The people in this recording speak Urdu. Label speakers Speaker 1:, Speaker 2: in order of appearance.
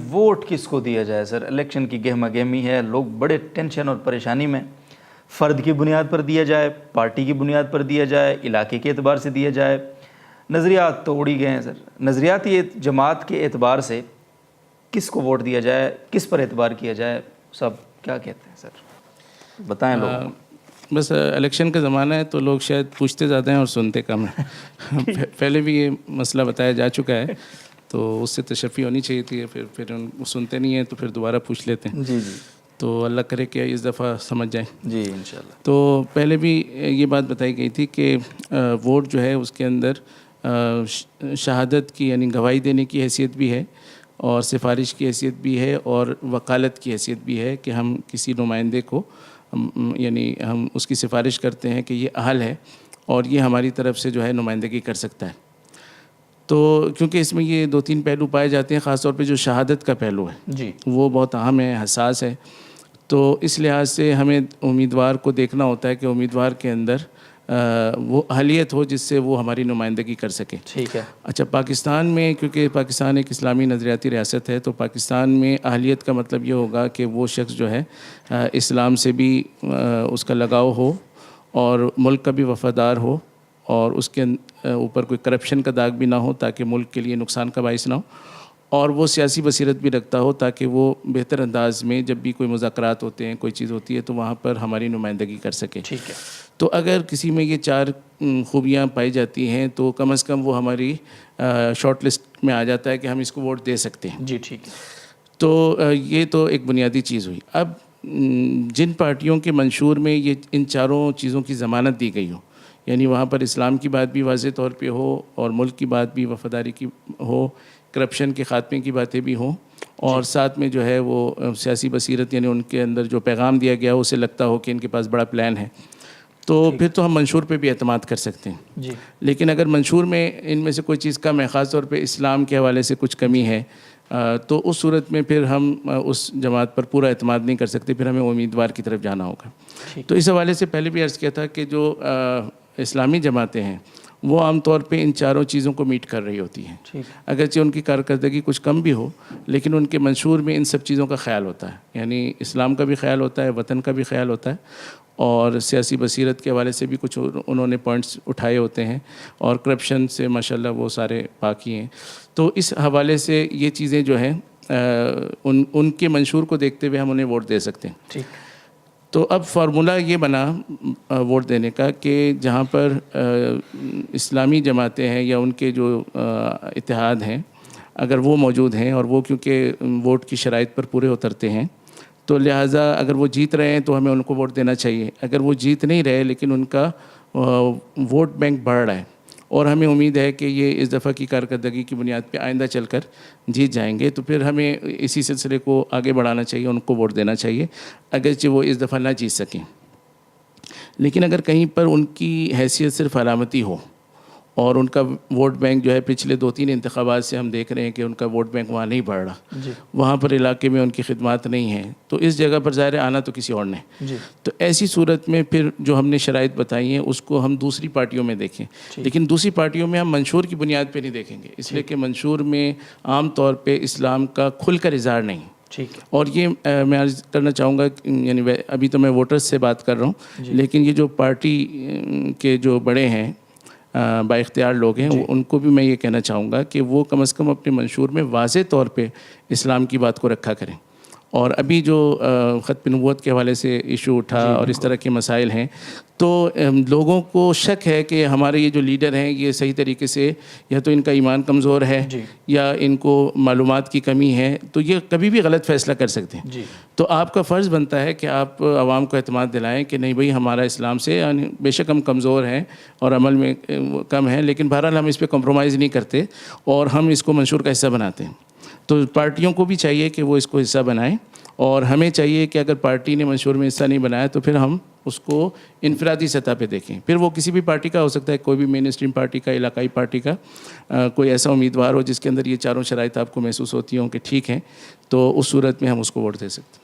Speaker 1: ووٹ کس کو دیا جائے سر؟ الیکشن کی گہما گہمی ہے، لوگ بڑے ٹینشن اور پریشانی میں. فرد کی بنیاد پر دیا جائے، پارٹی کی بنیاد پر دیا جائے، علاقے کے اعتبار سے دیا جائے. نظریات تو اڑی گئے ہیں سر. نظریاتی جماعت کے اعتبار سے کس کو ووٹ دیا جائے، کس پر اعتبار کیا جائے، سب کیا کہتے ہیں سر؟ بتائیں لوگ.
Speaker 2: بس الیکشن کا زمانہ ہے تو لوگ شاید پوچھتے زیادہ ہیں اور سنتے کم ہیں. پہلے بھی یہ مسئلہ بتایا جا چکا ہے تو اس سے تشفی ہونی چاہیے تھی. پھر ان سنتے نہیں ہیں تو پھر دوبارہ پوچھ لیتے ہیں.
Speaker 1: جی جی.
Speaker 2: تو اللہ کرے کہ اس دفعہ سمجھ جائیں.
Speaker 1: جی انشاءاللہ.
Speaker 2: تو پہلے بھی یہ بات بتائی گئی تھی کہ ووٹ جو ہے اس کے اندر شہادت کی یعنی گواہی دینے کی حیثیت بھی ہے اور سفارش کی حیثیت بھی ہے اور وکالت کی حیثیت بھی ہے کہ ہم کسی نمائندے کو یعنی ہم اس کی سفارش کرتے ہیں کہ یہ اہل ہے اور یہ ہماری طرف سے جو ہے نمائندگی کر سکتا ہے. تو کیونکہ اس میں یہ 2-3 پہلو پائے جاتے ہیں، خاص طور پہ جو شہادت کا پہلو ہے
Speaker 1: جی
Speaker 2: وہ بہت اہم ہے، حساس ہے. تو اس لحاظ سے ہمیں امیدوار کو دیکھنا ہوتا ہے کہ امیدوار کے اندر وہ اہلیت ہو جس سے وہ ہماری نمائندگی کر سکے.
Speaker 1: ٹھیک ہے.
Speaker 2: اچھا، پاکستان میں کیونکہ پاکستان ایک اسلامی نظریاتی ریاست ہے تو پاکستان میں اہلیت کا مطلب یہ ہوگا کہ وہ شخص جو ہے اسلام سے بھی اس کا لگاؤ ہو اور ملک کا بھی وفادار ہو اور اس کے اوپر کوئی کرپشن کا داغ بھی نہ ہو تاکہ ملک کے لیے نقصان کا باعث نہ ہو، اور وہ سیاسی بصیرت بھی رکھتا ہو تاکہ وہ بہتر انداز میں جب بھی کوئی مذاکرات ہوتے ہیں، کوئی چیز ہوتی ہے تو وہاں پر ہماری نمائندگی کر سکے.
Speaker 1: ٹھیک ہے.
Speaker 2: تو اگر کسی میں یہ 4 خوبیاں پائی جاتی ہیں تو کم از کم وہ ہماری شارٹ لسٹ میں آ جاتا ہے کہ ہم اس کو ووٹ دے سکتے ہیں.
Speaker 1: جی ٹھیک ہے.
Speaker 2: تو یہ تو ایک بنیادی چیز ہوئی. اب جن پارٹیوں کے منشور میں یہ ان 4 چیزوں کی ضمانت دی گئی ہو، یعنی وہاں پر اسلام کی بات بھی واضح طور پہ ہو اور ملک کی بات بھی وفاداری کی ہو، کرپشن کے خاتمے کی باتیں بھی ہوں اور ساتھ میں جو ہے وہ سیاسی بصیرت یعنی ان کے اندر جو پیغام دیا گیا اسے لگتا ہو کہ ان کے پاس بڑا پلان ہے، تو پھر تو ہم منشور پہ بھی اعتماد کر سکتے ہیں.
Speaker 1: جی.
Speaker 2: لیکن اگر منشور میں ان میں سے کوئی چیز کم ہے، خاص طور پہ اسلام کے حوالے سے کچھ کمی ہے، تو اس صورت میں پھر ہم اس جماعت پر پورا اعتماد نہیں کر سکتے، پھر ہمیں امیدوار کی طرف جانا ہوگا. تو اس حوالے سے پہلے بھی عرض کیا تھا کہ جو اسلامی جماعتیں ہیں وہ عام طور پہ ان 4 چیزوں کو میٹ کر رہی ہوتی ہیں. اگرچہ ان کی کارکردگی کچھ کم بھی ہو لیکن ان کے منشور میں ان سب چیزوں کا خیال ہوتا ہے، یعنی اسلام کا بھی خیال ہوتا ہے، وطن کا بھی خیال ہوتا ہے اور سیاسی بصیرت کے حوالے سے بھی کچھ انہوں نے پوائنٹس اٹھائے ہوتے ہیں اور کرپشن سے ماشاءاللہ وہ سارے پاکی ہیں. تو اس حوالے سے یہ چیزیں جو ہیں ان کے منشور کو دیکھتے ہوئے ہم انہیں ووٹ دے سکتے ہیں.
Speaker 1: ٹھیک.
Speaker 2: تو اب فارمولہ یہ بنا ووٹ دینے کا کہ جہاں پر اسلامی جماعتیں ہیں یا ان کے جو اتحاد ہیں اگر وہ موجود ہیں اور وہ کیونکہ ووٹ کی شرائط پر پورے اترتے ہیں تو لہٰذا اگر وہ جیت رہے ہیں تو ہمیں ان کو ووٹ دینا چاہیے. اگر وہ جیت نہیں رہے لیکن ان کا ووٹ بینک بڑھ رہا ہے اور ہمیں امید ہے کہ یہ اس دفعہ کی کارکردگی کی بنیاد پہ آئندہ چل کر جیت جائیں گے، تو پھر ہمیں اسی سلسلے کو آگے بڑھانا چاہیے، ان کو ووٹ دینا چاہیے اگرچہ وہ اس دفعہ نہ جیت سکیں. لیکن اگر کہیں پر ان کی حیثیت صرف علامتی ہو اور ان کا ووٹ بینک جو ہے پچھلے 2-3 انتخابات سے ہم دیکھ رہے ہیں کہ ان کا ووٹ بینک وہاں نہیں بڑھ رہا، وہاں پر علاقے میں ان کی خدمات نہیں ہیں، تو اس جگہ پر ظاہر آنا تو کسی اور نے. تو ایسی صورت میں پھر جو ہم نے شرائط بتائی ہیں اس کو ہم دوسری پارٹیوں میں دیکھیں، لیکن دوسری پارٹیوں میں ہم منشور کی بنیاد پہ نہیں دیکھیں گے، اس لیے کہ منشور میں عام طور پہ اسلام کا کھل کر اظہار نہیں. اور یہ میں عرض کرنا چاہوں گا، یعنی ابھی تو میں ووٹرز سے بات کر رہا ہوں لیکن یہ جو پارٹی کے جو بڑے ہیں با اختیار لوگ ہیں ان کو بھی میں یہ کہنا چاہوں گا کہ وہ کم از کم اپنے منشور میں واضح طور پہ اسلام کی بات کو رکھا کریں. اور ابھی جو ختم نبوت کے حوالے سے ایشو اٹھا اور اس طرح کے مسائل ہیں تو لوگوں کو شک ہے کہ ہمارے یہ جو لیڈر ہیں یہ صحیح طریقے سے یا تو ان کا ایمان کمزور ہے یا ان کو معلومات کی کمی ہے، تو یہ کبھی بھی غلط فیصلہ کر سکتے ہیں. تو آپ کا فرض بنتا ہے کہ آپ عوام کو اعتماد دلائیں کہ نہیں بھئی ہمارا اسلام سے یعنی بے شک ہم کمزور ہیں اور عمل میں کم ہیں لیکن بہرحال ہم اس پہ کمپرومائز نہیں کرتے اور ہم اس کو منشور کا حصہ بناتے ہیں. تو پارٹیوں کو بھی چاہیے کہ وہ اس کو حصہ بنائیں اور ہمیں چاہیے کہ اگر پارٹی نے منشور میں حصہ نہیں بنایا تو پھر ہم اس کو انفرادی سطح پہ دیکھیں. پھر وہ کسی بھی پارٹی کا ہو سکتا ہے، کوئی بھی مین اسٹریم پارٹی کا، علاقائی پارٹی کا، کوئی ایسا امیدوار ہو جس کے اندر یہ 4 شرائط آپ کو محسوس ہوتی ہوں کہ ٹھیک ہیں، تو اس صورت میں ہم اس کو ووٹ دے سکتے ہیں.